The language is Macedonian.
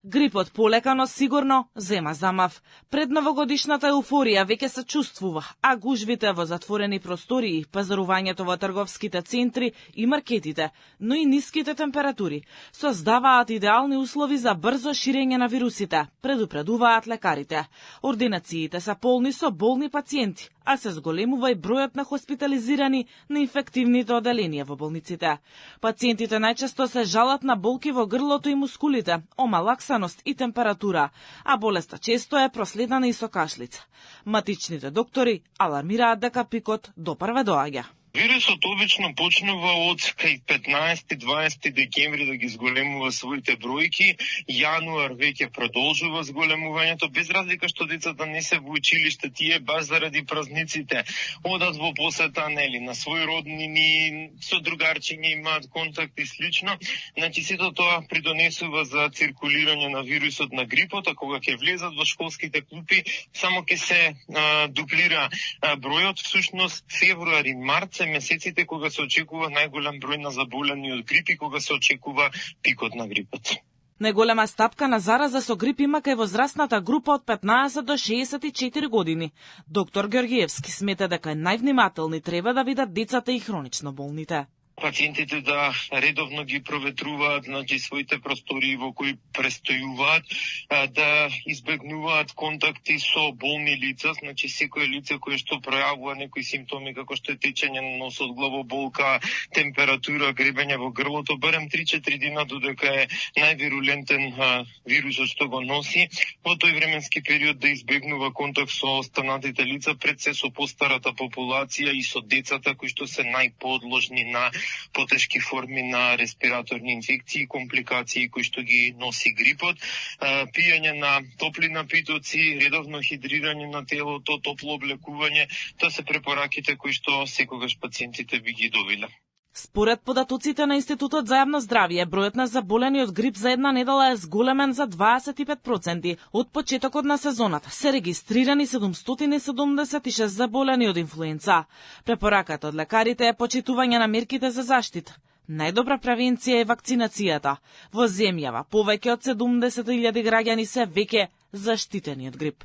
Грипот полека, но сигурно зема замав. Пред новогодишната еуфорија веќе се чувствува, а гужвите во затворени простории, пазарувањето во трговските центри и маркетите, но и ниските температури создаваат идеални услови за брзо ширење на вирусите, предупредуваат лекарите. Ординациите се полни со болни пациенти, а се зголемува и бројот на хоспитализирани на инфективните оделенија во болниците. Пациентите најчесто се жалат на болки во грлото и мускулите, омалаксаност и температура, а болеста често е проследана и со кашлица. Матичните доктори алармираат дека пикот допрва доаѓа. Вирусот обично почнува од кај 15-20 декември да ги зголемува своите бројки, јануар веќе продолжува зголемувањето, без разлика што децата не се во училиште, тие баш заради празниците одат во посета на своји роднини, со другарчиња имаат контакт и слично. Значи сето тоа придонесува за циркулирање на вирусот на грипот, а кога ќе влезат во школските клупи, само ќе се дуплира бројот. Всушност февруари, март се месеците кога се очекува најголем број на заболени од грип и кога се очекува пикот на грипот. Најголема стапка на зараза со грип има кај возрастната група од 15 до 64 години. Доктор Георгиевски смета дека највнимателни треба да бидат децата и хронично болните. Пациентите да редовно ги проветруваат, значи своите простории во кои престојуваат, да избегнуваат контакти со болни лица, значи секое лице кое што пројавува некои симптоми како што е течење на носот, главоболка, температура, гребење во грлото, барем 3-4 дена додека е највирулентен вирусот што го носи, во тој временски период да избегнува контакт со останатите лица, пред се со постарата популација и со децата кои што се најподложни на потешки форми на респираторни инфекции, компликации кои што ги носи грипот, пиење на топли напитоци, редовно хидрирање на телото, топло облекување, тоа се препораките кои што секогаш пациентите би ги добиле. Според податоците на Институтот за јавно здравје, бројот на заболени од грип за една недела е зголемен за 25%. Од почетокот на сезоната се регистрирани 776 заболени од инфлуенца. Препораката од лекарите е почитување на мерките за заштита. Најдобра превенција е вакцинацијата. Во земјава повеќе од 70.000 граѓани се веќе заштитени од грип.